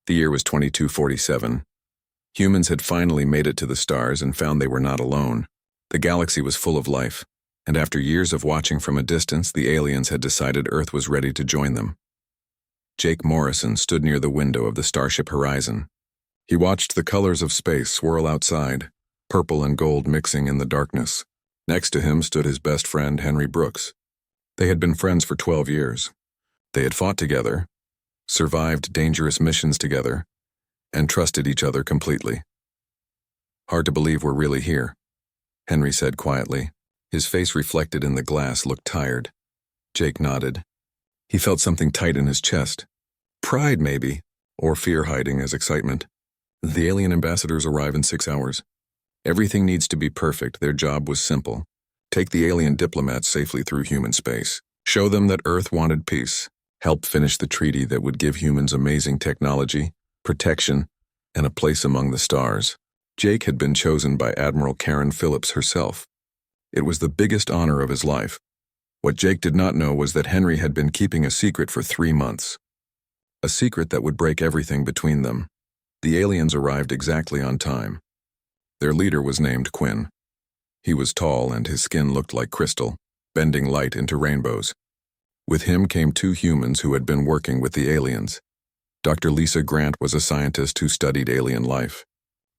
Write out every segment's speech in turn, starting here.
The year was 2247. Humans had finally made it to the stars and found they were not alone. The galaxy was full of life, and after years of watching from a distance, the aliens had decided Earth was ready to join them. Jake Morrison stood near the window of the starship Horizon. He watched the colors of space swirl outside, purple and gold mixing in the darkness. Next to him stood his best friend, Henry Brooks. They had been friends for 12 years. They had fought together, survived dangerous missions together, and trusted each other completely. "Hard to believe we're really here," Henry said quietly. His face reflected in the glass looked tired. Jake nodded. He felt something tight in his chest. Pride, maybe, or fear hiding as excitement. The alien ambassadors arrive in 6 hours. Everything needs to be perfect. Their job was simple. Take the alien diplomats safely through human space. Show them that Earth wanted peace. Help finish the treaty that would give humans amazing technology, protection, and a place among the stars. Jake had been chosen by Admiral Karen Phillips herself. It was the biggest honor of his life. What Jake did not know was that Henry had been keeping a secret for 3 months. A secret that would break everything between them. The aliens arrived exactly on time. Their leader was named Quinn. He was tall and his skin looked like crystal, bending light into rainbows. With him came 2 humans who had been working with the aliens. Dr. Lisa Grant was a scientist who studied alien life.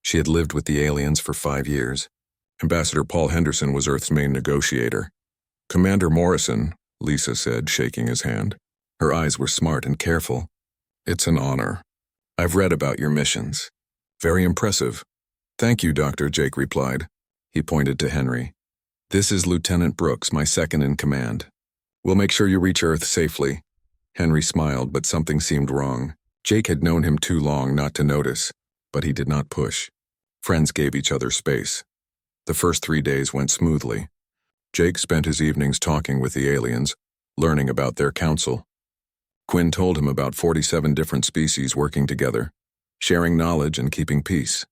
She had lived with the aliens for 5 years. Ambassador Paul Henderson was Earth's main negotiator. "Commander Morrison," Lisa said, shaking his hand. Her eyes were smart and careful. "It's an honor. I've read about your missions. Very impressive." "Thank you, Doctor," Jake replied. He pointed to Henry. "This is Lieutenant Brooks, my second in command. We'll make sure you reach Earth safely." Henry smiled, but something seemed wrong. Jake had known him too long not to notice, but he did not push. Friends gave each other space. The first 3 days went smoothly. Jake spent his evenings talking with the aliens, learning about their council. Quinn told him about 47 different species working together, sharing knowledge and keeping peace.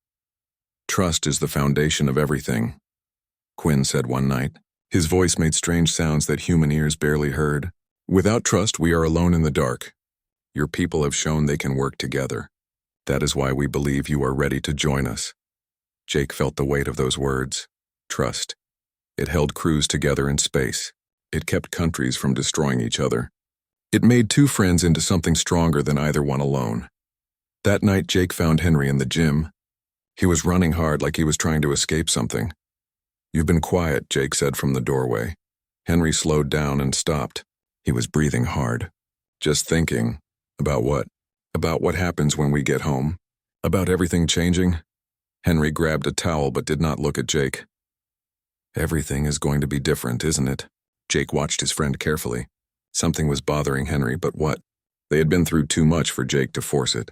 "Trust is the foundation of everything," Quinn said one night. His voice made strange sounds that human ears barely heard. "Without trust, we are alone in the dark. Your people have shown they can work together. That is why we believe you are ready to join us." Jake felt the weight of those words. Trust. It held crews together in space. It kept countries from destroying each other. It made 2 friends into something stronger than either one alone. That night, Jake found Henry in the gym. He was running hard like he was trying to escape something. "You've been quiet," Jake said from the doorway. Henry slowed down and stopped. He was breathing hard. "Just thinking." "About what?" "About what happens when we get home. About everything changing." Henry grabbed a towel but did not look at Jake. "Everything is going to be different, isn't it?" Jake watched his friend carefully. Something was bothering Henry, but what? They had been through too much for Jake to force it.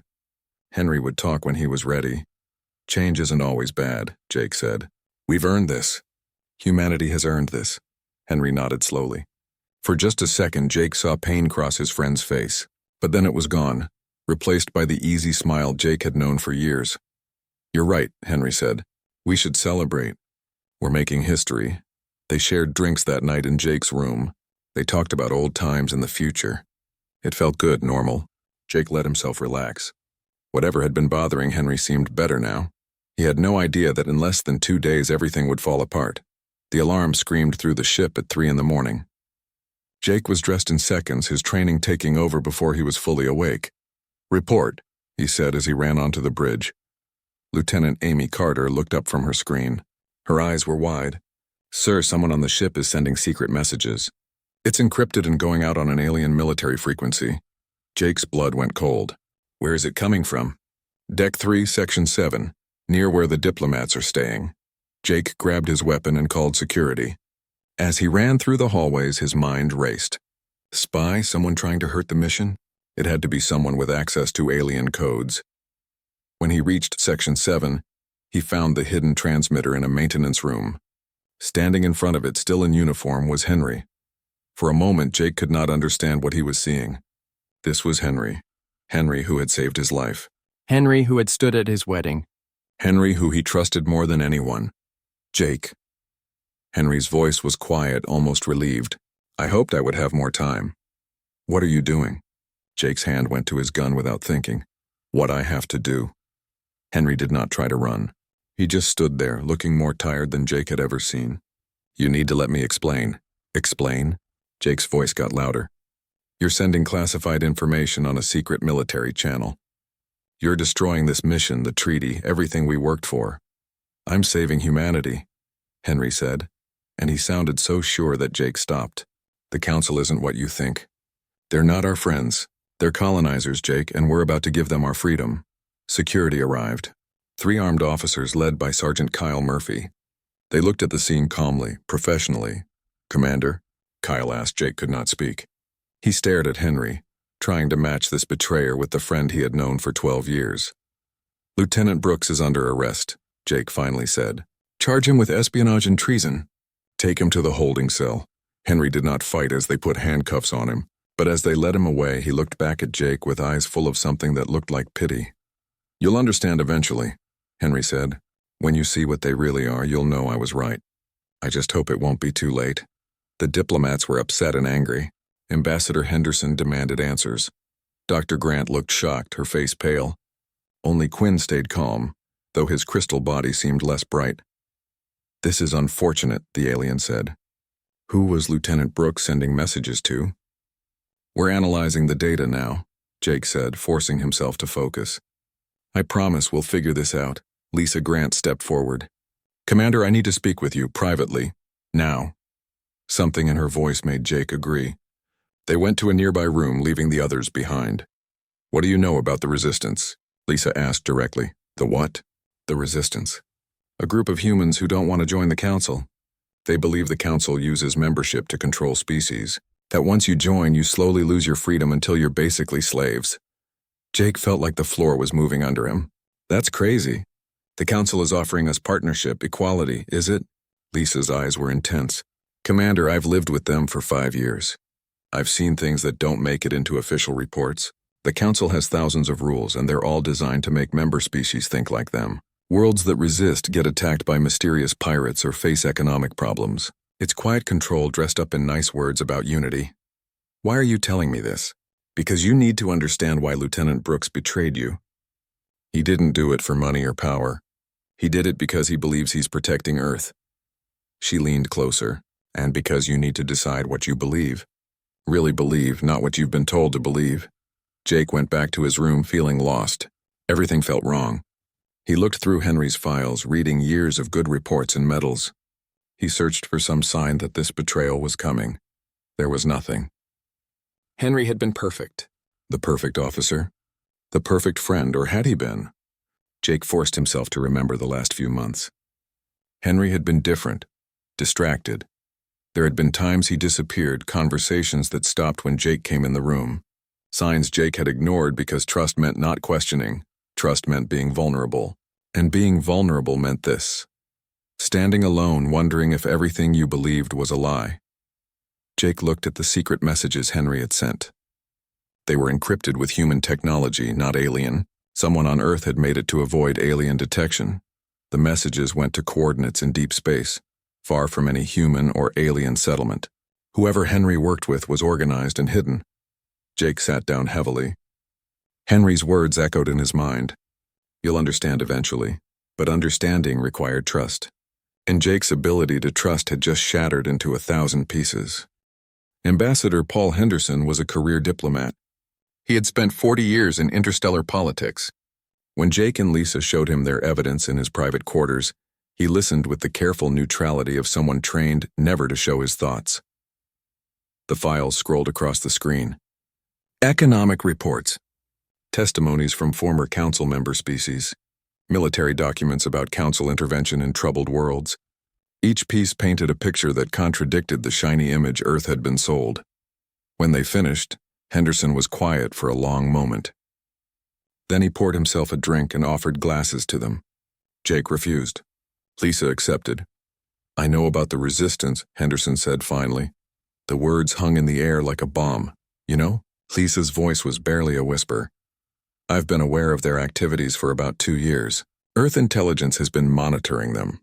Henry would talk when he was ready. "Change isn't always bad," Jake said. "We've earned this. Humanity has earned this." Henry nodded slowly. For just a second, Jake saw pain cross his friend's face, but then it was gone, replaced by the easy smile Jake had known for years. "You're right," Henry said. "We should celebrate. We're making history." They shared drinks that night in Jake's room. They talked about old times and the future. It felt good, normal. Jake let himself relax. Whatever had been bothering Henry seemed better now. He had no idea that in less than 2 days everything would fall apart. The alarm screamed through the ship at 3 a.m. Jake was dressed in seconds, his training taking over before he was fully awake. "Report," he said as he ran onto the bridge. Lieutenant Amy Carter looked up from her screen. Her eyes were wide. "Sir, someone on the ship is sending secret messages. It's encrypted and going out on an alien military frequency." Jake's blood went cold. "Where is it coming from?" "Deck 3, Section 7, near where the diplomats are staying." Jake grabbed his weapon and called security. As he ran through the hallways, his mind raced. Spy? Someone trying to hurt the mission? It had to be someone with access to alien codes. When he reached Section 7, he found the hidden transmitter in a maintenance room. Standing in front of it, still in uniform, was Henry. For a moment, Jake could not understand what he was seeing. This was Henry. Henry who had saved his life. Henry who had stood at his wedding. Henry who he trusted more than anyone. Jake. Henry's voice was quiet, almost relieved. "I hoped I would have more time." "What are you doing?" Jake's hand went to his gun without thinking. What I have to do. Henry did not try to run. He just stood there, looking more tired than Jake had ever seen. You need to let me explain. Explain? Jake's voice got louder. You're sending classified information on a secret military channel. You're destroying this mission, the treaty, everything we worked for. I'm saving humanity, Henry said, and he sounded so sure that Jake stopped. The council isn't what you think. They're not our friends. They're colonizers, Jake, and we're about to give them our freedom. Security arrived. 3 armed officers led by Sergeant Kyle Murphy. They looked at the scene calmly, professionally. Commander? Kyle asked. Jake could not speak. He stared at Henry, trying to match this betrayer with the friend he had known for 12 years. Lieutenant Brooks is under arrest, Jake finally said. Charge him with espionage and treason. Take him to the holding cell. Henry did not fight as they put handcuffs on him, but as they led him away, he looked back at Jake with eyes full of something that looked like pity. You'll understand eventually, Henry said. When you see what they really are, you'll know I was right. I just hope it won't be too late. The diplomats were upset and angry. Ambassador Henderson demanded answers. Dr. Grant looked shocked, her face pale. Only Quinn stayed calm, though his crystal body seemed less bright. This is unfortunate, the alien said. Who was Lieutenant Brooks sending messages to? We're analyzing the data now, Jake said, forcing himself to focus. I promise we'll figure this out. Lisa Grant stepped forward. Commander, I need to speak with you, privately. Now. Something in her voice made Jake agree. They went to a nearby room, leaving the others behind. What do you know about the Resistance? Lisa asked directly. The what? The Resistance. A group of humans who don't want to join the Council. They believe the Council uses membership to control species. That once you join, you slowly lose your freedom until you're basically slaves. Jake felt like the floor was moving under him. That's crazy. The Council is offering us partnership, equality, is it? Lisa's eyes were intense. Commander, I've lived with them for 5 years. I've seen things that don't make it into official reports. The Council has thousands of rules, and they're all designed to make member species think like them. Worlds that resist get attacked by mysterious pirates or face economic problems. It's quiet control dressed up in nice words about unity. Why are you telling me this? Because you need to understand why Lieutenant Brooks betrayed you. He didn't do it for money or power. He did it because he believes he's protecting Earth. She leaned closer, and because you need to decide what you believe. Really believe, not what you've been told to believe. Jake went back to his room feeling lost. Everything felt wrong. He looked through Henry's files, reading years of good reports and medals. He searched for some sign that this betrayal was coming. There was nothing. Henry had been perfect. The perfect officer. The perfect friend, or had he been? Jake forced himself to remember the last few months. Henry had been different, distracted. There had been times he disappeared, conversations that stopped when Jake came in the room. Signs Jake had ignored because trust meant not questioning. Trust meant being vulnerable. And being vulnerable meant this. Standing alone, wondering if everything you believed was a lie. Jake looked at the secret messages Henry had sent. They were encrypted with human technology, not alien. Someone on Earth had made it to avoid alien detection. The messages went to coordinates in deep space, far from any human or alien settlement. Whoever Henry worked with was organized and hidden. Jake sat down heavily. Henry's words echoed in his mind. You'll understand eventually, but understanding required trust. And Jake's ability to trust had just shattered into 1,000 pieces. Ambassador Paul Henderson was a career diplomat. He had spent 40 years in interstellar politics. When Jake and Lisa showed him their evidence in his private quarters, he listened with the careful neutrality of someone trained never to show his thoughts. The files scrolled across the screen. Economic reports. Testimonies from former council member species. Military documents about council intervention in troubled worlds. Each piece painted a picture that contradicted the shiny image Earth had been sold. When they finished, Henderson was quiet for a long moment. Then he poured himself a drink and offered glasses to them. Jake refused. Lisa accepted. I know about the Resistance, Henderson said finally. The words hung in the air like a bomb. You know? Lisa's voice was barely a whisper. I've been aware of their activities for about 2 years. Earth intelligence has been monitoring them.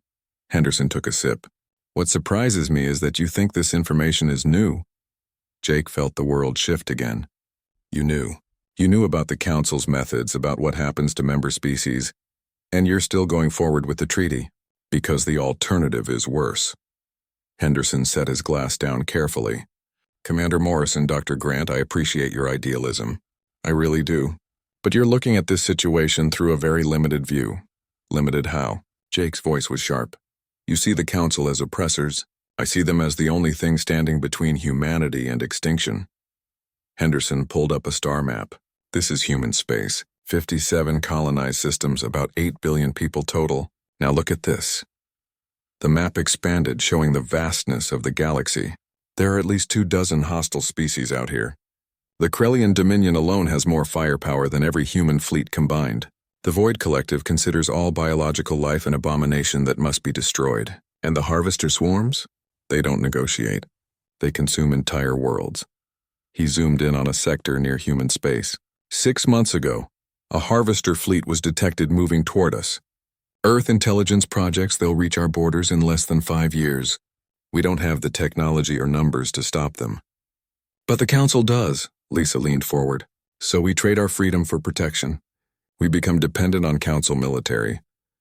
Henderson took a sip. What surprises me is that you think this information is new. Jake felt the world shift again. You knew. You knew about the Council's methods, about what happens to member species, and you're still going forward with the treaty, because the alternative is worse. Henderson set his glass down carefully. Commander Morrison, Dr. Grant, I appreciate your idealism. I really do. But you're looking at this situation through a very limited view. Limited how? Jake's voice was sharp. You see the Council as oppressors. I see them as the only thing standing between humanity and extinction. Henderson pulled up a star map. This is human space. 57 colonized systems, about 8 billion people total. Now look at this. The map expanded, showing the vastness of the galaxy. There are at least 24 hostile species out here. The Krellian Dominion alone has more firepower than every human fleet combined. The Void Collective considers all biological life an abomination that must be destroyed. And the Harvester swarms? They don't negotiate. They consume entire worlds. He zoomed in on a sector near human space. 6 months ago, a Harvester fleet was detected moving toward us. Earth intelligence projects, they'll reach our borders in less than 5 years. We don't have the technology or numbers to stop them. But the Council does, Lisa leaned forward. So we trade our freedom for protection. We become dependent on Council military,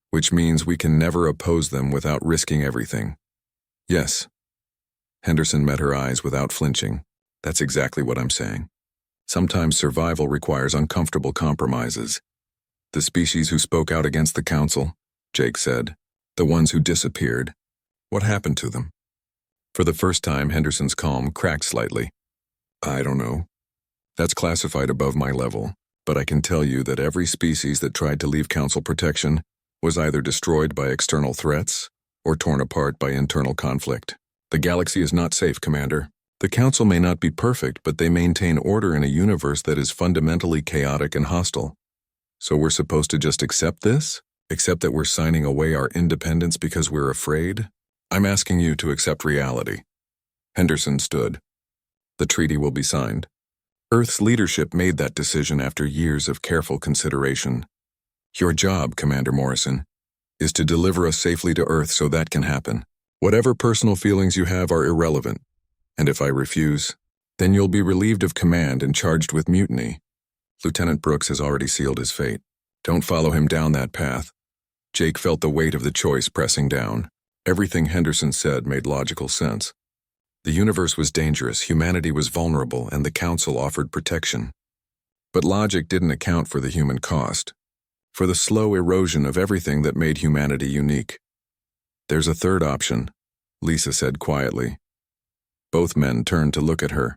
which means we can never oppose them without risking everything. Yes. Henderson met her eyes without flinching. That's exactly what I'm saying. Sometimes survival requires uncomfortable compromises. The species who spoke out against the Council, Jake said, the ones who disappeared, what happened to them? For the first time, Henderson's calm cracked slightly. I don't know. That's classified above my level, but I can tell you that every species that tried to leave Council protection was either destroyed by external threats or torn apart by internal conflict. The galaxy is not safe, Commander. The Council may not be perfect, but they maintain order in a universe that is fundamentally chaotic and hostile. So we're supposed to just accept this? Accept that we're signing away our independence because we're afraid? I'm asking you to accept reality. Henderson stood. The treaty will be signed. Earth's leadership made that decision after years of careful consideration. Your job, Commander Morrison, is to deliver us safely to Earth so that can happen. Whatever personal feelings you have are irrelevant. And if I refuse, then you'll be relieved of command and charged with mutiny. Lieutenant Brooks has already sealed his fate. Don't follow him down that path. Jake felt the weight of the choice pressing down. Everything Henderson said made logical sense. The universe was dangerous, humanity was vulnerable, and the Council offered protection. But logic didn't account for the human cost, for the slow erosion of everything that made humanity unique. There's a third option, Lisa said quietly. Both men turned to look at her.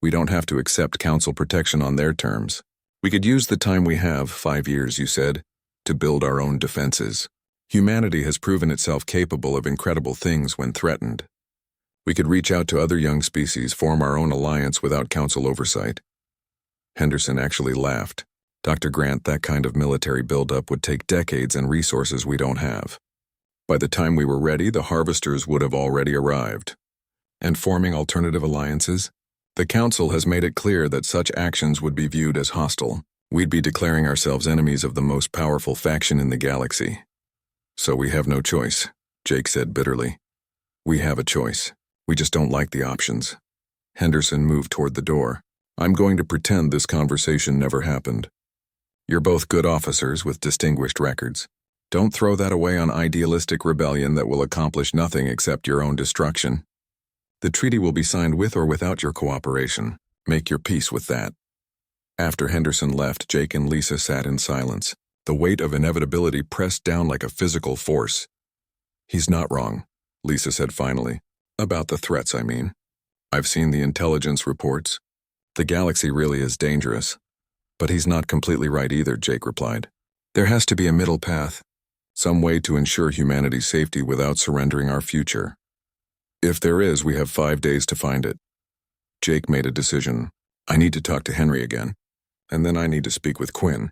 We don't have to accept Council protection on their terms. We could use the time we have, 5 years, you said, to build our own defenses. Humanity has proven itself capable of incredible things when threatened. We could reach out to other young species, form our own alliance without Council oversight. Henderson actually laughed. Dr. Grant, that kind of military buildup would take decades and resources we don't have. By the time we were ready, the Harvesters would have already arrived. And forming alternative alliances? The Council has made it clear that such actions would be viewed as hostile. We'd be declaring ourselves enemies of the most powerful faction in the galaxy. So we have no choice, Jake said bitterly. We have a choice. We just don't like the options. Henderson moved toward the door. I'm going to pretend this conversation never happened. You're both good officers with distinguished records. Don't throw that away on idealistic rebellion that will accomplish nothing except your own destruction. The treaty will be signed with or without your cooperation. Make your peace with that. After Henderson left, Jake and Lisa sat in silence. The weight of inevitability pressed down like a physical force. He's not wrong, Lisa said finally. About the threats, I mean. I've seen the intelligence reports. The galaxy really is dangerous. But he's not completely right either, Jake replied. There has to be a middle path. Some way to ensure humanity's safety without surrendering our future. If there is, we have 5 days to find it. Jake made a decision. I need to talk to Henry again. And then I need to speak with Quinn.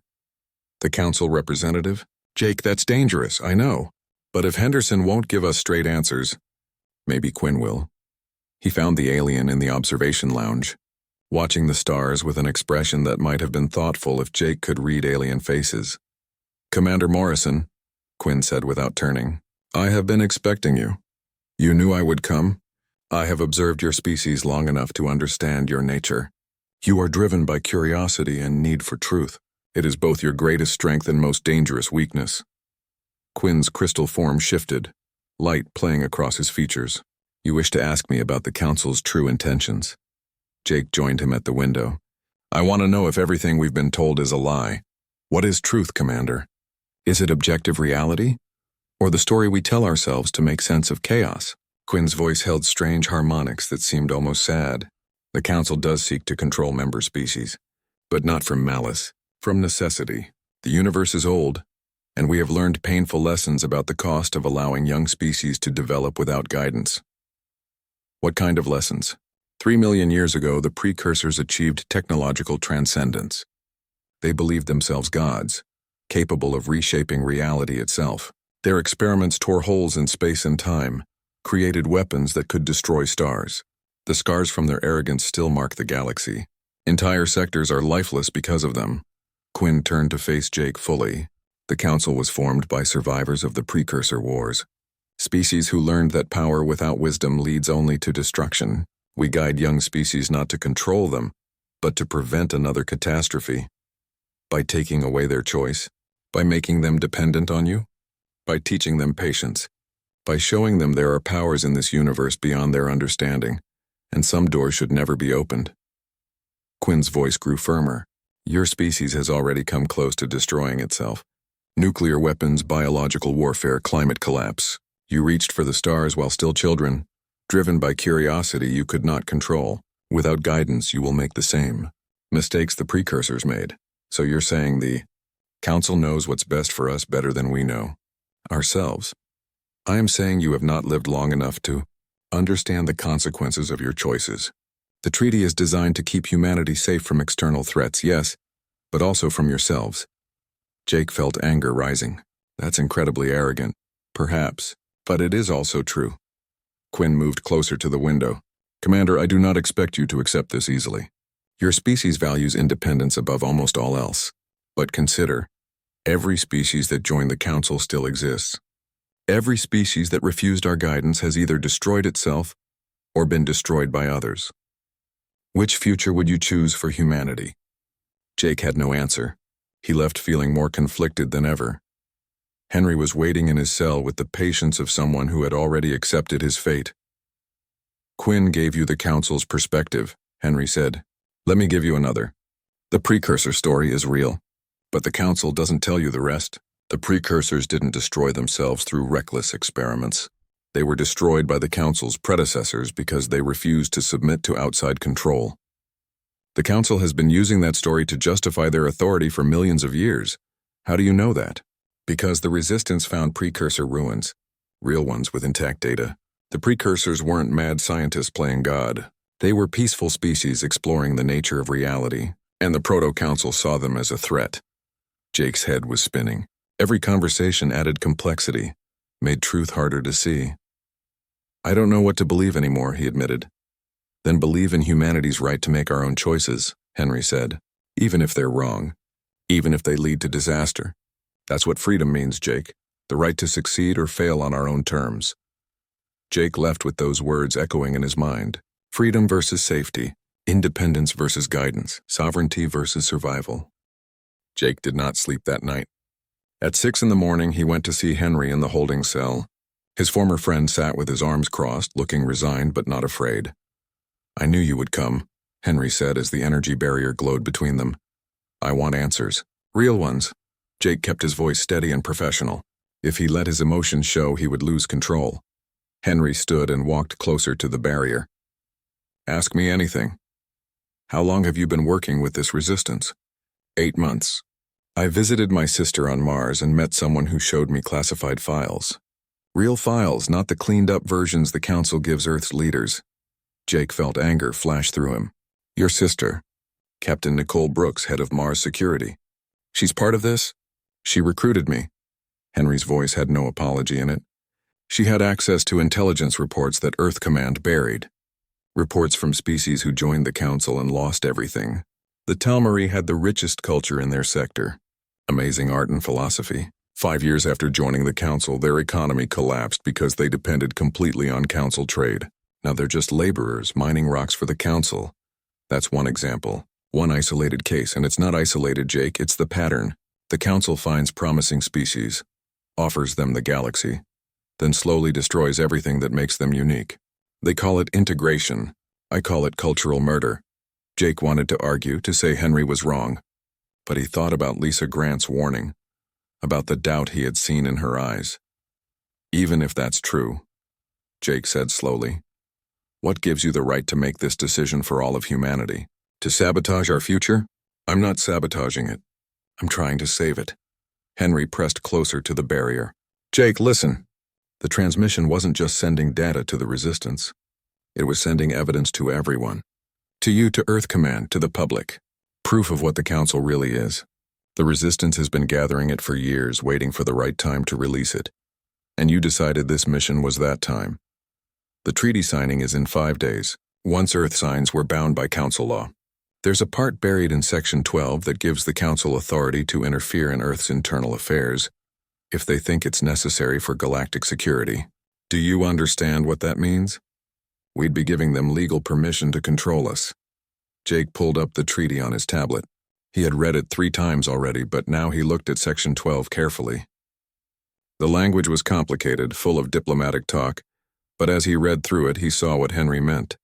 The Council representative? Jake, that's dangerous, I know. But if Henderson won't give us straight answers, maybe Quinn will. He found the alien in the observation lounge, watching the stars with an expression that might have been thoughtful if Jake could read alien faces. Commander Morrison, Quinn said without turning, I have been expecting you. You knew I would come? I have observed your species long enough to understand your nature. You are driven by curiosity and need for truth. It is both your greatest strength and most dangerous weakness. Quinn's crystal form shifted, light playing across his features. You wish to ask me about the Council's true intentions. Jake joined him at the window. I want to know if everything we've been told is a lie. What is truth, Commander? Is it objective reality? Or the story we tell ourselves to make sense of chaos? Quinn's voice held strange harmonics that seemed almost sad. The Council does seek to control member species, but not from malice, from necessity. The universe is old, and we have learned painful lessons about the cost of allowing young species to develop without guidance. What kind of lessons? 3 million years ago, the precursors achieved technological transcendence. They believed themselves gods, capable of reshaping reality itself. Their experiments tore holes in space and time, created weapons that could destroy stars. The scars from their arrogance still mark the galaxy. Entire sectors are lifeless because of them. Quinn turned to face Jake fully. The Council was formed by survivors of the precursor wars. Species who learned that power without wisdom leads only to destruction. We guide young species not to control them, but to prevent another catastrophe. By taking away their choice, by making them dependent on you, by teaching them patience, by showing them there are powers in this universe beyond their understanding, and some doors should never be opened. Quinn's voice grew firmer. Your species has already come close to destroying itself. Nuclear weapons, biological warfare, climate collapse. You reached for the stars while still children. Driven by curiosity you could not control. Without guidance, you will make the same mistakes the precursors made. So you're saying the Council knows what's best for us better than we know ourselves. I am saying you have not lived long enough to understand the consequences of your choices. The treaty is designed to keep humanity safe from external threats, yes, but also from yourselves. Jake felt anger rising. That's incredibly arrogant, perhaps, but it is also true. Quinn moved closer to the window. Commander, I do not expect you to accept this easily. Your species values independence above almost all else. But consider, every species that joined the Council still exists. Every species that refused our guidance has either destroyed itself or been destroyed by others. Which future would you choose for humanity? Jake had no answer. He left feeling more conflicted than ever. Henry was waiting in his cell with the patience of someone who had already accepted his fate. Quinn gave you the Council's perspective, Henry said. Let me give you another. The precursor story is real, but the Council doesn't tell you the rest. The precursors didn't destroy themselves through reckless experiments. They were destroyed by the Council's predecessors because they refused to submit to outside control. The Council has been using that story to justify their authority for millions of years. How do you know that? Because the Resistance found precursor ruins, real ones with intact data. The precursors weren't mad scientists playing God. They were peaceful species exploring the nature of reality, and the Proto-Council saw them as a threat. Jake's head was spinning. Every conversation added complexity, made truth harder to see. I don't know what to believe anymore, he admitted. Then believe in humanity's right to make our own choices, Henry said, even if they're wrong, even if they lead to disaster. That's what freedom means, Jake, the right to succeed or fail on our own terms. Jake left with those words echoing in his mind. Freedom versus safety, independence versus guidance, sovereignty versus survival. Jake did not sleep that night. At 6 a.m, he went to see Henry in the holding cell. His former friend sat with his arms crossed, looking resigned but not afraid. I knew you would come, Henry said as the energy barrier glowed between them. I want answers. Real ones. Jake kept his voice steady and professional. If he let his emotions show, he would lose control. Henry stood and walked closer to the barrier. Ask me anything. How long have you been working with this resistance? 8 months. I visited my sister on Mars and met someone who showed me classified files. Real files, not the cleaned-up versions the Council gives Earth's leaders. Jake felt anger flash through him. Your sister, Captain Nicole Brooks, head of Mars Security. She's part of this? She recruited me. Henry's voice had no apology in it. She had access to intelligence reports that Earth Command buried. Reports from species who joined the Council and lost everything. The Tal'Mari had the richest culture in their sector. Amazing art and philosophy. 5 years after joining the Council, their economy collapsed because they depended completely on Council trade. Now they're just laborers mining rocks for the Council. That's one example. One isolated case, and it's not isolated, Jake, it's the pattern. The Council finds promising species, offers them the galaxy, then slowly destroys everything that makes them unique. They call it integration. I call it cultural murder. Jake wanted to argue, to say Henry was wrong, but he thought about Lisa Grant's warning, about the doubt he had seen in her eyes. Even if that's true, Jake said slowly, what gives you the right to make this decision for all of humanity? To sabotage our future? I'm not sabotaging it. I'm trying to save it. Henry pressed closer to the barrier. Jake, listen. The transmission wasn't just sending data to the Resistance. It was sending evidence to everyone. To you, to Earth Command, to the public. Proof of what the Council really is. The Resistance has been gathering it for years, waiting for the right time to release it. And you decided this mission was that time. The treaty signing is in 5 days. Once Earth signs, we're bound by Council law. There's a part buried in Section 12 that gives the Council authority to interfere in Earth's internal affairs if they think it's necessary for galactic security. Do you understand what that means? We'd be giving them legal permission to control us. Jake pulled up the treaty on his tablet. He had read it 3 times already, but now he looked at Section 12 carefully. The language was complicated, full of diplomatic talk, but as he read through it, he saw what Henry meant.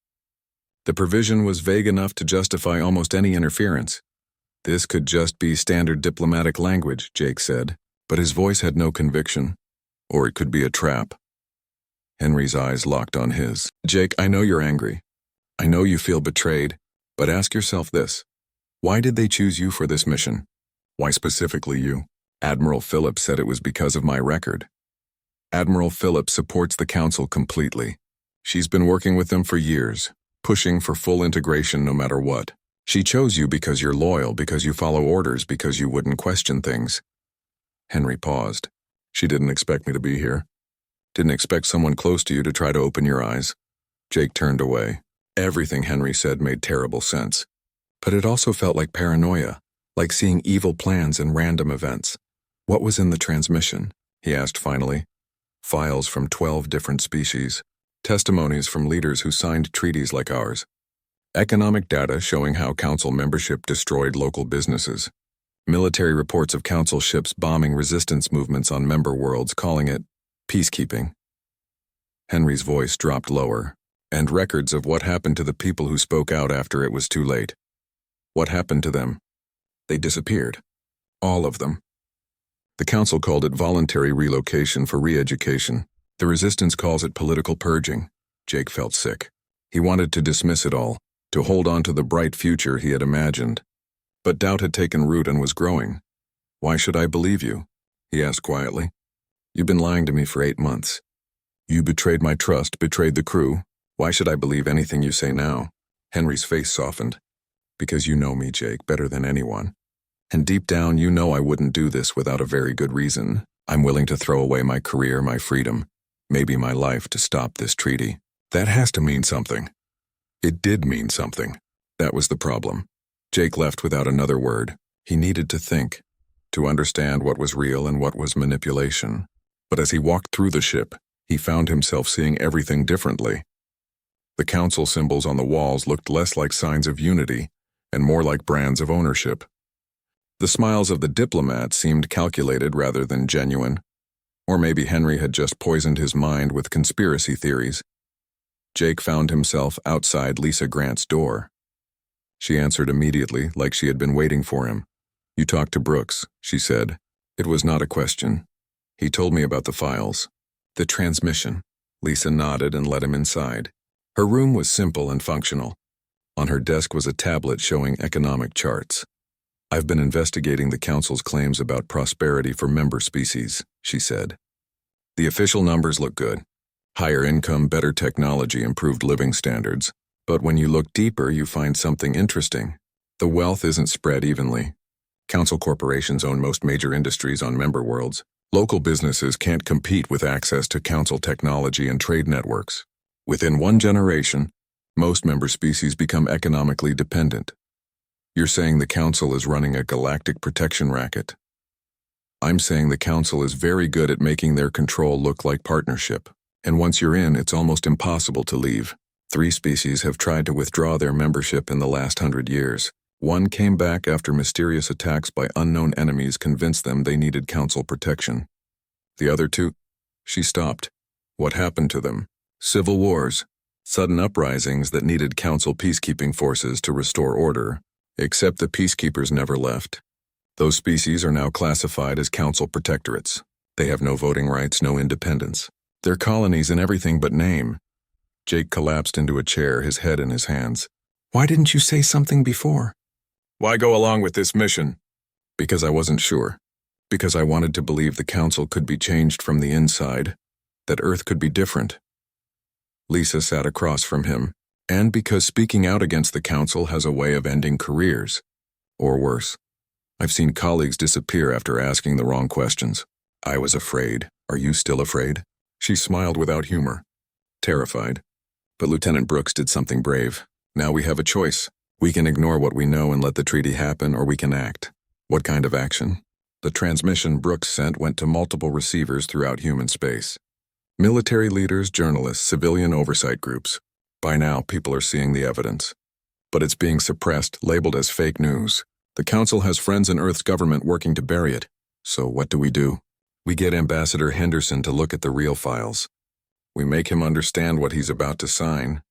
The provision was vague enough to justify almost any interference. This could just be standard diplomatic language, Jake said, but his voice had no conviction. Or it could be a trap. Henry's eyes locked on his. Jake, I know you're angry. I know you feel betrayed, but ask yourself this. Why did they choose you for this mission? Why specifically you? Admiral Phillips said it was because of my record. Admiral Phillips supports the Council completely. She's been working with them for years, pushing for full integration no matter what. She chose you because you're loyal, because you follow orders, because you wouldn't question things. Henry paused. She didn't expect me to be here. Didn't expect someone close to you to try to open your eyes. Jake turned away. Everything Henry said made terrible sense. But it also felt like paranoia, like seeing evil plans and random events. What was in the transmission? He asked finally. Files from 12 different species. Testimonies from leaders who signed treaties like ours. Economic data showing how Council membership destroyed local businesses. Military reports of Council ships bombing resistance movements on member worlds, calling it peacekeeping. Henry's voice dropped lower, and records of what happened to the people who spoke out after it was too late. What happened to them? They disappeared. All of them. The Council called it voluntary relocation for re-education. The Resistance calls it political purging. Jake felt sick. He wanted to dismiss it all, to hold on to the bright future he had imagined. But doubt had taken root and was growing. Why should I believe you? He asked quietly. You've been lying to me for 8 months. You betrayed my trust, betrayed the crew. Why should I believe anything you say now? Henry's face softened. Because you know me, Jake, better than anyone. And deep down, you know I wouldn't do this without a very good reason. I'm willing to throw away my career, my freedom, maybe my life to stop this treaty. That has to mean something. It did mean something. That was the problem. Jake left without another word. He needed to think, to understand what was real and what was manipulation. But as he walked through the ship, he found himself seeing everything differently. The Council symbols on the walls looked less like signs of unity and more like brands of ownership. The smiles of the diplomats seemed calculated rather than genuine. Or maybe Henry had just poisoned his mind with conspiracy theories. Jake found himself outside Lisa Grant's door. She answered immediately, like she had been waiting for him. You talked to Brooks, she said. It was not a question. He told me about the files. The transmission. Lisa nodded and let him inside. Her room was simple and functional. On her desk was a tablet showing economic charts. I've been investigating the Council's claims about prosperity for member species, she said. The official numbers look good. Higher income, better technology, improved living standards. But when you look deeper, you find something interesting. The wealth isn't spread evenly. Council corporations own most major industries on member worlds. Local businesses can't compete with access to Council technology and trade networks. Within 1 generation, most member species become economically dependent. You're saying the Council is running a galactic protection racket. I'm saying the Council is very good at making their control look like partnership. And once you're in, it's almost impossible to leave. 3 species have tried to withdraw their membership in the last 100 years. One came back after mysterious attacks by unknown enemies convinced them they needed council protection. The other two? She stopped. What happened to them? Civil wars. Sudden uprisings that needed council peacekeeping forces to restore order, except the peacekeepers never left. Those species are now classified as council protectorates. They have no voting rights, no independence. They're colonies in everything but name. Jake collapsed into a chair, his head in his hands. Why didn't you say something before? Why go along with this mission? Because I wasn't sure. Because I wanted to believe the council could be changed from the inside, that Earth could be different. Lisa sat across from him, and because speaking out against the council has a way of ending careers. Or worse. I've seen colleagues disappear after asking the wrong questions. I was afraid. Are you still afraid? She smiled without humor. Terrified. But Lieutenant Brooks did something brave. Now we have a choice. We can ignore what we know and let the treaty happen, or we can act. What kind of action? The transmission Brooks sent went to multiple receivers throughout human space. Military leaders, journalists, civilian oversight groups. By now, people are seeing the evidence. But it's being suppressed, labeled as fake news. The Council has friends in Earth's government working to bury it. So what do? We get Ambassador Henderson to look at the real files. We make him understand what he's about to sign.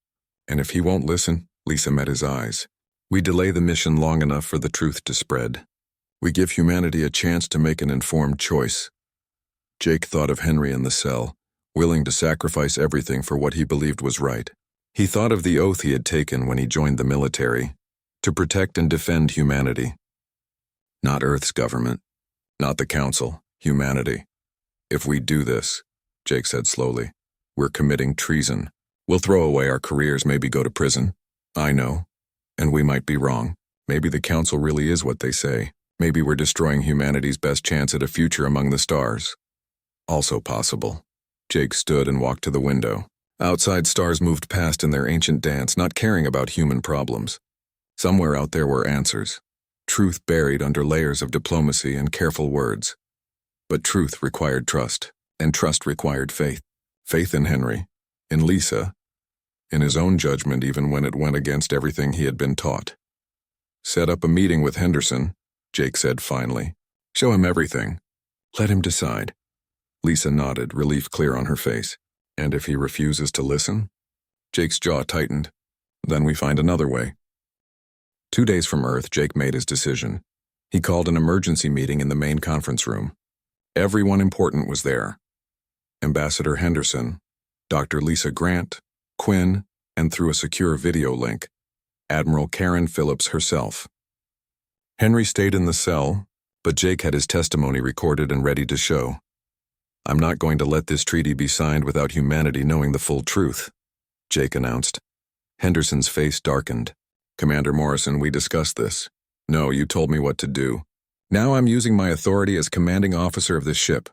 And if he won't listen, Lisa met his eyes. We delay the mission long enough for the truth to spread. We give humanity a chance to make an informed choice. Jake thought of Henry in the cell, willing to sacrifice everything for what he believed was right. He thought of the oath he had taken when he joined the military, to protect and defend humanity. Not Earth's government, not the Council, humanity. If we do this, Jake said slowly, we're committing treason. We'll throw away our careers, maybe go to prison. I know. And we might be wrong. Maybe the Council really is what they say. Maybe we're destroying humanity's best chance at a future among the stars. Also possible. Jake stood and walked to the window. Outside, stars moved past in their ancient dance, not caring about human problems. Somewhere out there were answers. Truth buried under layers of diplomacy and careful words. But truth required trust, and trust required faith. Faith in Henry, in Lisa, in his own judgment even when it went against everything he had been taught. Set up a meeting with Henderson, Jake said finally. Show him everything. Let him decide. Lisa nodded, relief clear on her face. And if he refuses to listen? Jake's jaw tightened. Then we find another way. 2 days from Earth, Jake made his decision. He called an emergency meeting in the main conference room. Everyone important was there. Ambassador Henderson, Dr. Lisa Grant, Quinn, and through a secure video link, Admiral Karen Phillips herself. Henry stayed in the cell, but Jake had his testimony recorded and ready to show. I'm not going to let this treaty be signed without humanity knowing the full truth, Jake announced. Henderson's face darkened. Commander Morrison, we discussed this. No, you told me what to do. Now I'm using my authority as commanding officer of this ship.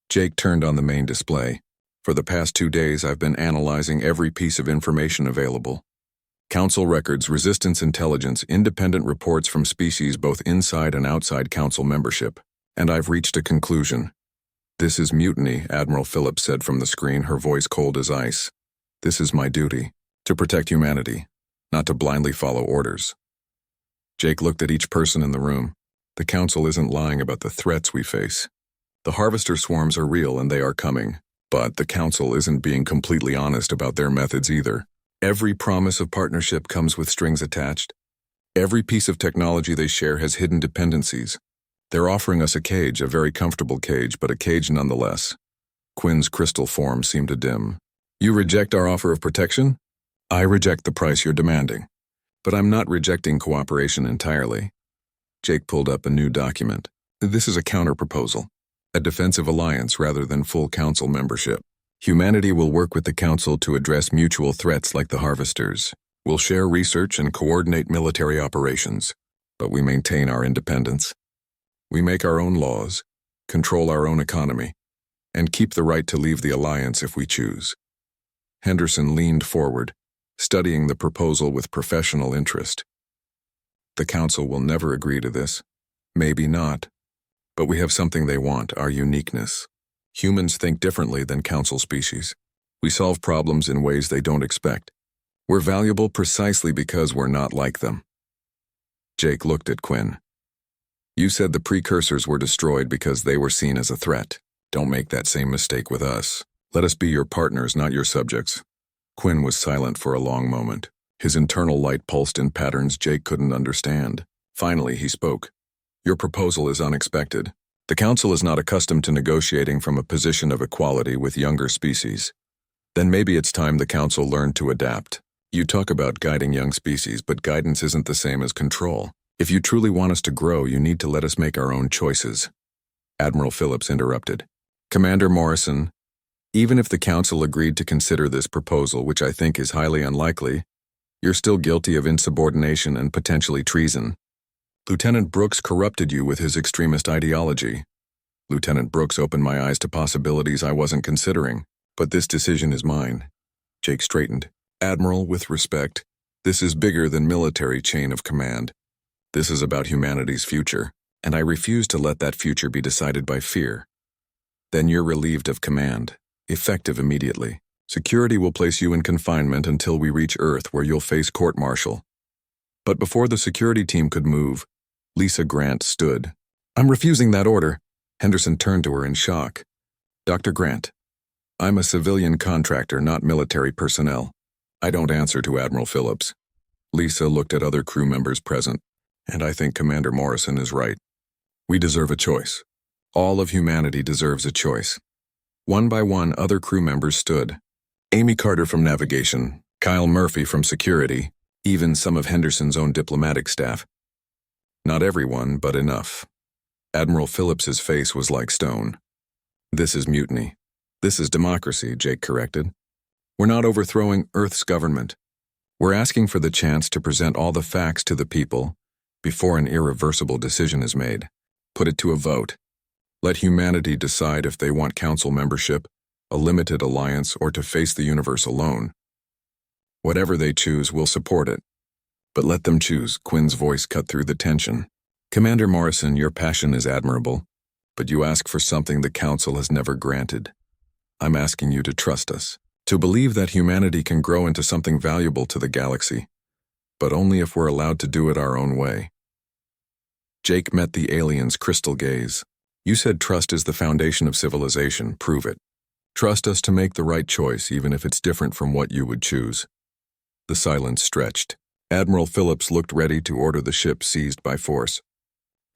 Jake turned on the main display. For the past 2 days, I've been analyzing every piece of information available. Council records, resistance intelligence, independent reports from species both inside and outside Council membership. And I've reached a conclusion. This is mutiny, Admiral Phillips said from the screen, her voice cold as ice. This is my duty, to protect humanity, not to blindly follow orders. Jake looked at each person in the room. The Council isn't lying about the threats we face. The harvester swarms are real and they are coming, but the Council isn't being completely honest about their methods either. Every promise of partnership comes with strings attached. Every piece of technology they share has hidden dependencies. They're offering us a cage, a very comfortable cage, but a cage nonetheless. Quinn's crystal form seemed to dim. You reject our offer of protection? I reject the price you're demanding. But I'm not rejecting cooperation entirely. Jake pulled up a new document. This is a counter-proposal. A defensive alliance rather than full Council membership. Humanity will work with the Council to address mutual threats like the Harvesters. We'll share research and coordinate military operations, but we maintain our independence. We make our own laws, control our own economy, and keep the right to leave the alliance if we choose. Henderson leaned forward, studying the proposal with professional interest. The Council will never agree to this. Maybe not. But we have something they want, our uniqueness. Humans think differently than Council species. We solve problems in ways they don't expect. We're valuable precisely because we're not like them. Jake looked at Quinn. You said the precursors were destroyed because they were seen as a threat. Don't make that same mistake with us. Let us be your partners, not your subjects. Quinn was silent for a long moment. His internal light pulsed in patterns Jake couldn't understand. Finally, he spoke. Your proposal is unexpected. The Council is not accustomed to negotiating from a position of equality with younger species. Then maybe it's time the Council learned to adapt. You talk about guiding young species, but guidance isn't the same as control. If you truly want us to grow, you need to let us make our own choices. Admiral Phillips interrupted. Commander Morrison, even if the Council agreed to consider this proposal, which I think is highly unlikely, you're still guilty of insubordination and potentially treason. Lieutenant Brooks corrupted you with his extremist ideology. Lieutenant Brooks opened my eyes to possibilities I wasn't considering, but this decision is mine. Jake straightened. Admiral, with respect, this is bigger than military chain of command. This is about humanity's future, and I refuse to let that future be decided by fear. Then you're relieved of command, effective immediately. Security will place you in confinement until we reach Earth, where you'll face court-martial. But before the security team could move, Lisa Grant stood. I'm refusing that order. Henderson turned to her in shock. Dr. Grant, I'm a civilian contractor, not military personnel. I don't answer to Admiral Phillips. Lisa looked at other crew members present, and I think Commander Morrison is right. We deserve a choice. All of humanity deserves a choice. One by one, other crew members stood. Amy Carter from Navigation, Kyle Murphy from Security, even some of Henderson's own diplomatic staff. Not everyone, but enough. Admiral Phillips's face was like stone. This is mutiny. This is democracy, Jake corrected. We're not overthrowing Earth's government. We're asking for the chance to present all the facts to the people before an irreversible decision is made. Put it to a vote. Let humanity decide if they want council membership, a limited alliance, or to face the universe alone. Whatever they choose, we'll support it. But let them choose, Quinn's voice cut through the tension. Commander Morrison, your passion is admirable, but you ask for something the Council has never granted. I'm asking you to trust us, to believe that humanity can grow into something valuable to the galaxy, but only if we're allowed to do it our own way. Jake met the alien's crystal gaze. You said trust is the foundation of civilization. Prove it. Trust us to make the right choice, even if it's different from what you would choose. The silence stretched. Admiral Phillips looked ready to order the ship seized by force.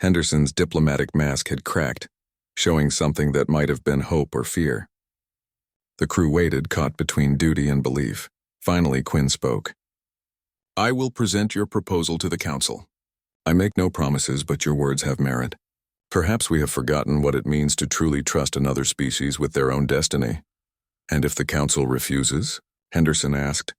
Henderson's diplomatic mask had cracked, showing something that might have been hope or fear. The crew waited, caught between duty and belief. Finally, Quinn spoke. I will present your proposal to the Council. I make no promises, but your words have merit. Perhaps we have forgotten what it means to truly trust another species with their own destiny. And if the Council refuses? Henderson asked.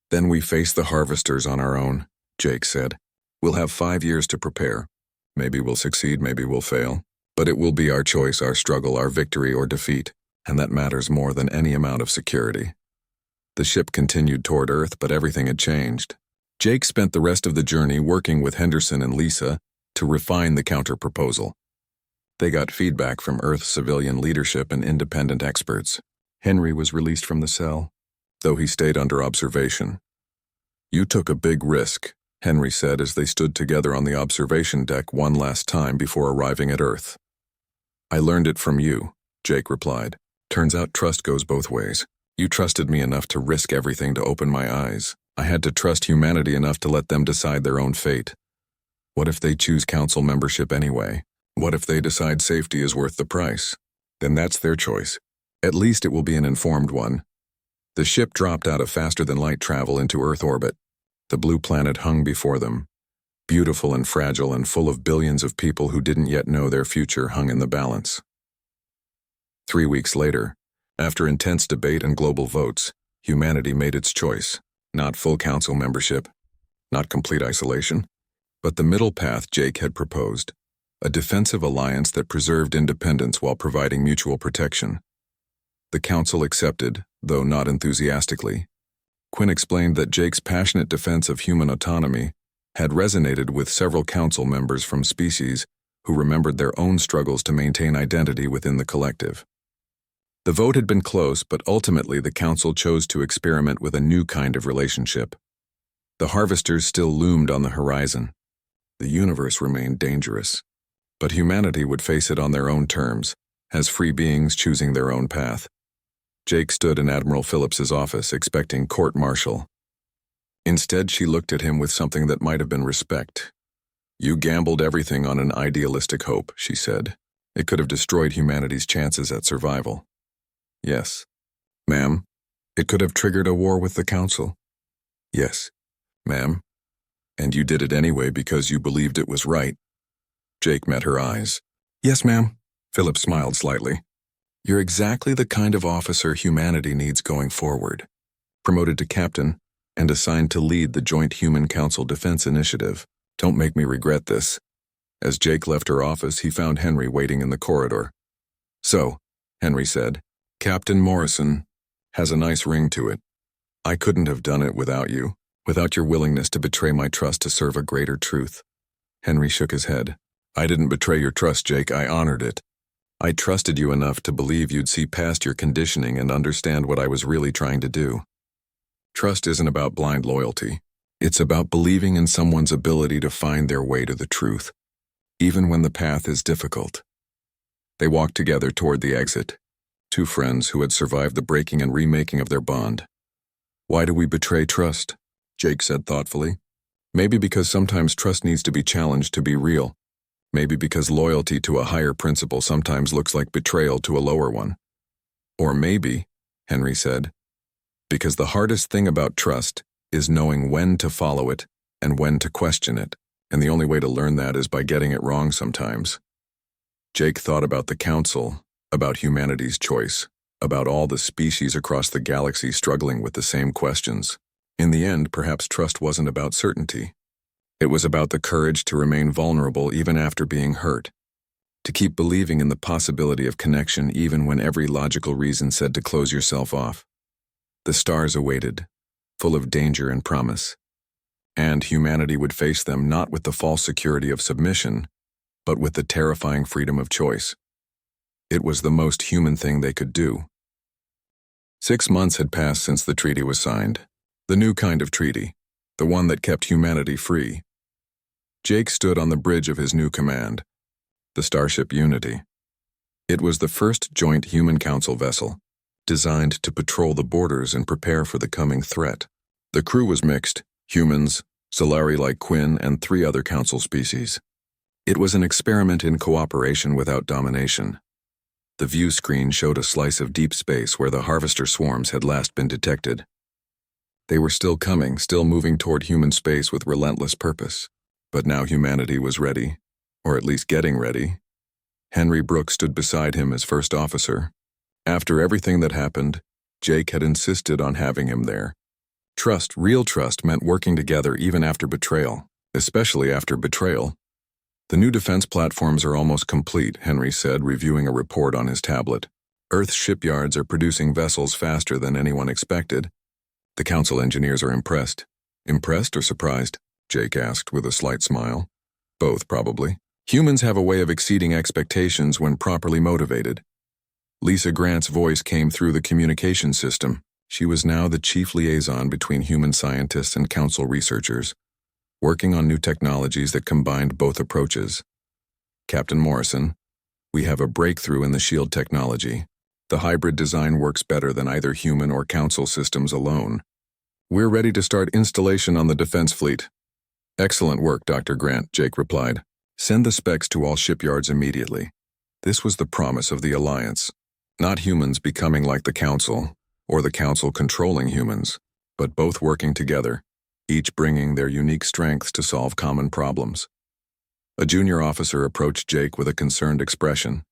Then we face the harvesters on our own, Jake said. We'll have 5 years to prepare. Maybe we'll succeed, maybe we'll fail. But it will be our choice, our struggle, our victory or defeat, and that matters more than any amount of security. The ship continued toward Earth, but everything had changed. Jake spent the rest of the journey working with Henderson and Lisa to refine the counter-proposal. They got feedback from Earth's civilian leadership and independent experts. Henry was released from the cell, though he stayed under observation. You took a big risk, Henry said as they stood together on the observation deck one last time before arriving at Earth. I learned it from you, Jake replied. Turns out trust goes both ways. You trusted me enough to risk everything to open my eyes. I had to trust humanity enough to let them decide their own fate. What if they choose council membership anyway? What if they decide safety is worth the price? Then that's their choice. At least it will be an informed one. The ship dropped out of faster-than-light travel into Earth orbit. The blue planet hung before them. Beautiful and fragile and full of billions of people who didn't yet know their future hung in the balance. 3 weeks later, after intense debate and global votes, humanity made its choice. Not full council membership, not complete isolation, but the middle path Jake had proposed. A defensive alliance that preserved independence while providing mutual protection. The council accepted, though not enthusiastically. Quinn explained that Jake's passionate defense of human autonomy had resonated with several council members from species who remembered their own struggles to maintain identity within the collective. The vote had been close, but ultimately the council chose to experiment with a new kind of relationship. The harvesters still loomed on the horizon. The universe remained dangerous, but humanity would face it on their own terms, as free beings choosing their own path. Jake stood in Admiral Phillips's office expecting court-martial. Instead, she looked at him with something that might have been respect. "You gambled everything on an idealistic hope," she said. "It could have destroyed humanity's chances at survival." "Yes." "Ma'am, it could have triggered a war with the Council." "Yes, ma'am. And you did it anyway because you believed it was right." Jake met her eyes. "Yes, ma'am." Phillips smiled slightly. "You're exactly the kind of officer humanity needs going forward." Promoted to captain and assigned to lead the Joint Human Council Defense Initiative. Don't make me regret this. As Jake left her office, he found Henry waiting in the corridor. "So," Henry said, "Captain Morrison has a nice ring to it. I couldn't have done it without you, without your willingness to betray my trust to serve a greater truth." Henry shook his head. "I didn't betray your trust, Jake. I honored it. I trusted you enough to believe you'd see past your conditioning and understand what I was really trying to do. Trust isn't about blind loyalty. It's about believing in someone's ability to find their way to the truth, even when the path is difficult." They walked together toward the exit, two friends who had survived the breaking and remaking of their bond. "Why do we betray trust?" Jake said thoughtfully. "Maybe because sometimes trust needs to be challenged to be real. Maybe because loyalty to a higher principle sometimes looks like betrayal to a lower one. Or maybe," Henry said, "because the hardest thing about trust is knowing when to follow it and when to question it, and the only way to learn that is by getting it wrong sometimes." Jake thought about the Council, about humanity's choice, about all the species across the galaxy struggling with the same questions. In the end, perhaps trust wasn't about certainty. It was about the courage to remain vulnerable even after being hurt, to keep believing in the possibility of connection even when every logical reason said to close yourself off. The stars awaited, full of danger and promise, and humanity would face them not with the false security of submission, but with the terrifying freedom of choice. It was the most human thing they could do. 6 months had passed since the treaty was signed, the new kind of treaty, the one that kept humanity free. Jake stood on the bridge of his new command, the starship Unity. It was the first joint Human Council vessel, designed to patrol the borders and prepare for the coming threat. The crew was mixed, humans, Solari like Quinn, and 3 other Council species. It was an experiment in cooperation without domination. The view screen showed a slice of deep space where the harvester swarms had last been detected. They were still coming, still moving toward human space with relentless purpose. But now humanity was ready, or at least getting ready. Henry Brooks stood beside him as first officer. After everything that happened, Jake had insisted on having him there. Trust, real trust, meant working together even after betrayal, especially after betrayal. "The new defense platforms are almost complete," Henry said, reviewing a report on his tablet. "Earth's shipyards are producing vessels faster than anyone expected. The Council engineers are impressed." "Impressed or surprised?" Jake asked with a slight smile. "Both, probably. Humans have a way of exceeding expectations when properly motivated." Lisa Grant's voice came through the communication system. She was now the chief liaison between human scientists and Council researchers, working on new technologies that combined both approaches. "Captain Morrison, we have a breakthrough in the shield technology. The hybrid design works better than either human or Council systems alone. We're ready to start installation on the defense fleet." "Excellent work, Dr. Grant," Jake replied. "Send the specs to all shipyards immediately." This was the promise of the Alliance. Not humans becoming like the Council, or the Council controlling humans, but both working together, each bringing their unique strengths to solve common problems. A junior officer approached Jake with a concerned expression.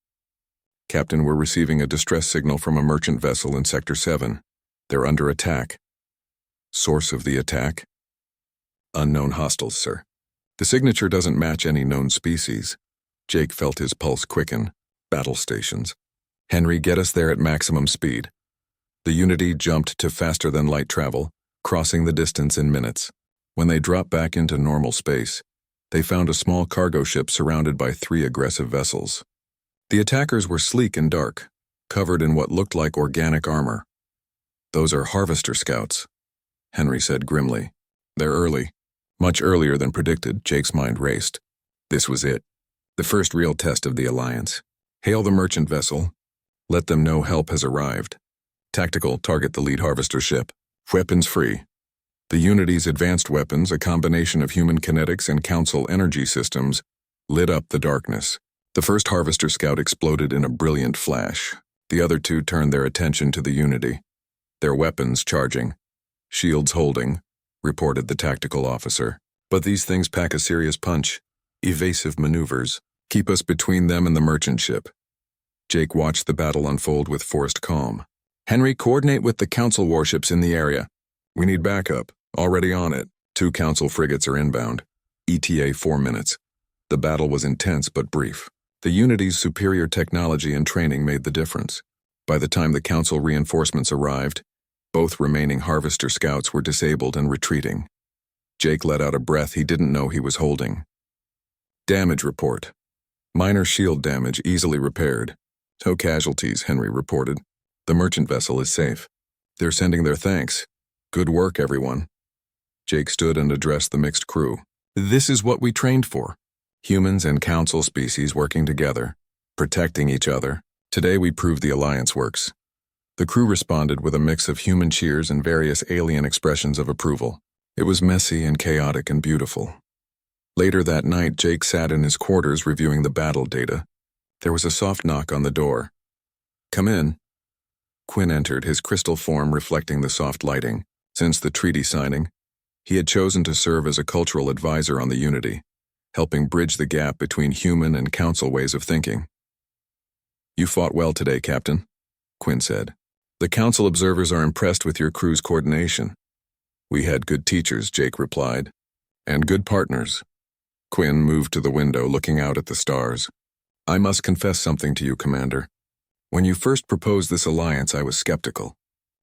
"Captain, we're receiving a distress signal from a merchant vessel in Sector 7. They're under attack." "Source of the attack?" "Unknown hostiles, sir. The signature doesn't match any known species." Jake felt his pulse quicken. "Battle stations. Henry, get us there at maximum speed." The Unity jumped to faster-than-light travel, crossing the distance in minutes. When they dropped back into normal space, they found a small cargo ship surrounded by 3 aggressive vessels. The attackers were sleek and dark, covered in what looked like organic armor. "Those are harvester scouts," Henry said grimly. "They're early. Much earlier than predicted, Jake's mind raced. This was it. The first real test of the Alliance. Hail the merchant vessel. Let them know help has arrived. Tactical, target the lead harvester ship. Weapons free. The Unity's advanced weapons, a combination of human kinetics and Council energy systems, lit up the darkness. The first harvester scout exploded in a brilliant flash. The other two turned their attention to the Unity. Their weapons charging. Shields holding, reported the tactical officer. But these things pack a serious punch. Evasive maneuvers. Keep us between them and the merchant ship. Jake watched the battle unfold with forced calm. Henry, coordinate with the Council warships in the area. We need backup. Already on it. 2 Council frigates are inbound. ETA 4 minutes. The battle was intense but brief. The Unity's superior technology and training made the difference. By the time the Council reinforcements arrived, both remaining harvester scouts were disabled and retreating. Jake let out a breath he didn't know he was holding. Damage report. Minor shield damage easily repaired. No casualties, Henry reported. The merchant vessel is safe. They're sending their thanks. Good work, everyone. Jake stood and addressed the mixed crew. This is what we trained for. Humans and Council species working together, protecting each other. Today we proved the Alliance works. The crew responded with a mix of human cheers and various alien expressions of approval. It was messy and chaotic and beautiful. Later that night, Jake sat in his quarters reviewing the battle data. There was a soft knock on the door. Come in. Quinn entered, his crystal form reflecting the soft lighting. Since the treaty signing, he had chosen to serve as a cultural advisor on the Unity, helping bridge the gap between human and Council ways of thinking. You fought well today, Captain, Quinn said. The Council observers are impressed with your crew's coordination. We had good teachers, Jake replied, and good partners. Quinn moved to the window, looking out at the stars. I must confess something to you, Commander. When you first proposed this alliance, I was skeptical.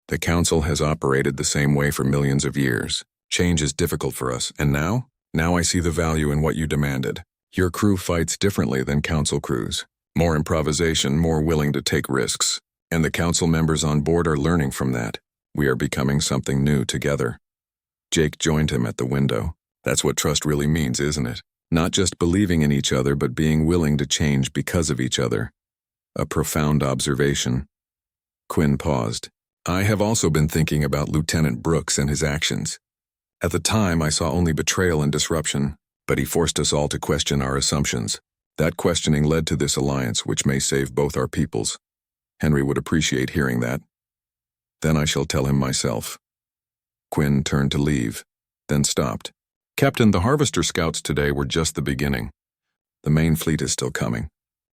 The Council has operated the same way for millions of years. Change is difficult for us, and now? Now I see the value in what you demanded. Your crew fights differently than Council crews. More improvisation, more willing to take risks. And the Council members on board are learning from that. We are becoming something new together. Jake joined him at the window. That's what trust really means, isn't it? Not just believing in each other, but being willing to change because of each other. A profound observation. Quinn paused. I have also been thinking about Lieutenant Brooks and his actions. At the time, I saw only betrayal and disruption, but he forced us all to question our assumptions. That questioning led to this alliance, which may save both our peoples. Henry would appreciate hearing that. Then I shall tell him myself. Quinn turned to leave, then stopped. Captain, the Harvester Scouts today were just the beginning. The main fleet is still coming.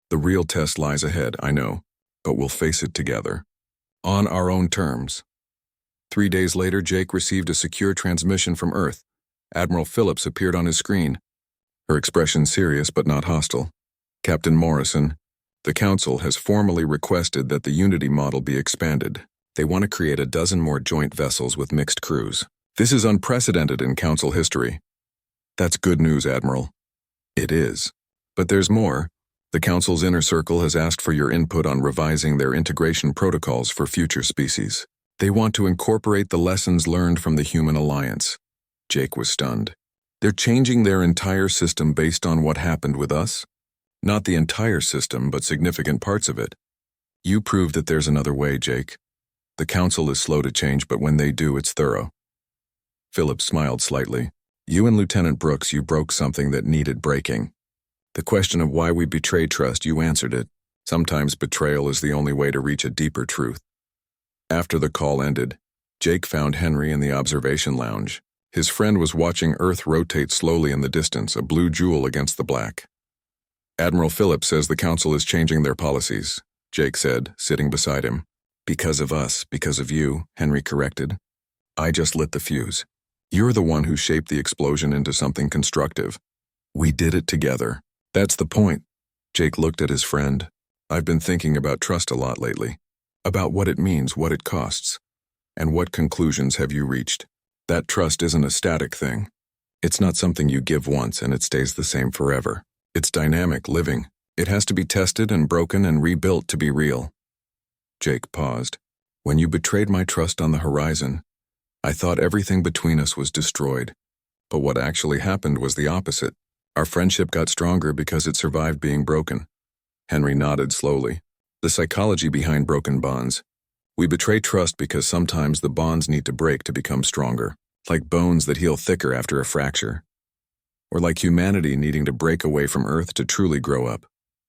The real test lies ahead, I know, but we'll face it together. On our own terms. 3 days later, Jake received a secure transmission from Earth. Admiral Phillips appeared on his screen. Her expression serious but not hostile. Captain Morrison, the Council has formally requested that the Unity model be expanded. They want to create a dozen more joint vessels with mixed crews. This is unprecedented in Council history. That's good news, Admiral. It is. But there's more. The Council's inner circle has asked for your input on revising their integration protocols for future species. They want to incorporate the lessons learned from the human alliance. Jake was stunned. They're changing their entire system based on what happened with us? Not the entire system, but significant parts of it. You proved that there's another way, Jake. The Council is slow to change, but when they do, it's thorough. Philip smiled slightly. You and Lieutenant Brooks, you broke something that needed breaking. The question of why we betray trust, you answered it. Sometimes betrayal is the only way to reach a deeper truth. After the call ended, Jake found Henry in the observation lounge. His friend was watching Earth rotate slowly in the distance, a blue jewel against the black. Admiral Phillips says the Council is changing their policies, Jake said, sitting beside him. Because of us, because of you, Henry corrected. I just lit the fuse. You're the one who shaped the explosion into something constructive. We did it together. That's the point. Jake looked at his friend. I've been thinking about trust a lot lately. About what it means, what it costs. And what conclusions have you reached? That trust isn't a static thing. It's not something you give once and it stays the same forever. It's dynamic, living. It has to be tested and broken and rebuilt to be real. Jake paused. When you betrayed my trust on the horizon, I thought everything between us was destroyed. But what actually happened was the opposite. Our friendship got stronger because it survived being broken. Henry nodded slowly. The psychology behind broken bonds. We betray trust because sometimes the bonds need to break to become stronger, like bones that heal thicker after a fracture. Or like humanity needing to break away from Earth to truly grow up,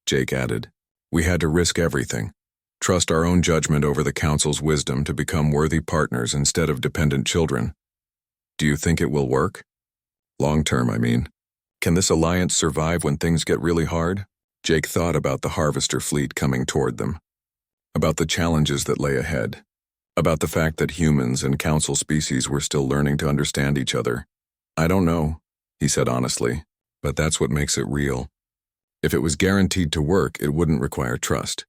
Jake added. We had to risk everything. Trust our own judgment over the Council's wisdom to become worthy partners instead of dependent children. Do you think it will work? Long term, I mean. Can this alliance survive when things get really hard? Jake thought about the harvester fleet coming toward them, about the challenges that lay ahead, about the fact that humans and Council species were still learning to understand each other. I don't know, he said honestly, but that's what makes it real. If it was guaranteed to work, it wouldn't require trust.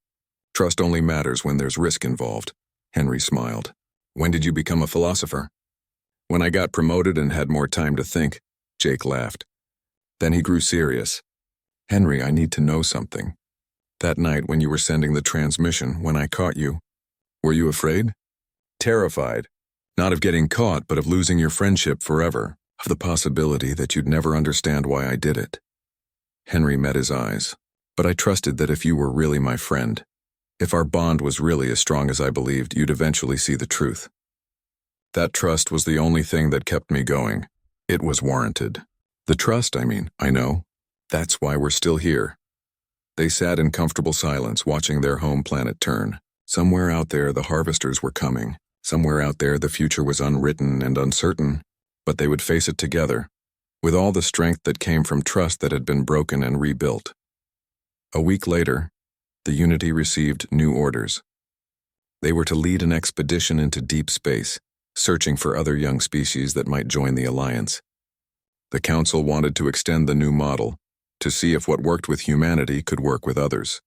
Trust only matters when there's risk involved. Henry smiled. When did you become a philosopher? When I got promoted and had more time to think, Jake laughed. Then he grew serious. Henry, I need to know something. That night when you were sending the transmission, when I caught you, were you afraid? Terrified. Not of getting caught, but of losing your friendship forever, of the possibility that you'd never understand why I did it. Henry met his eyes. But I trusted that if you were really my friend, if our bond was really as strong as I believed, you'd eventually see the truth. That trust was the only thing that kept me going. It was warranted. The trust, I know. That's why we're still here. They sat in comfortable silence, watching their home planet turn. Somewhere out there, the harvesters were coming. Somewhere out there, the future was unwritten and uncertain, but they would face it together, with all the strength that came from trust that had been broken and rebuilt. A week later, the Unity received new orders. They were to lead an expedition into deep space, searching for other young species that might join the Alliance. The Council wanted to extend the new model, to see if what worked with humanity could work with others.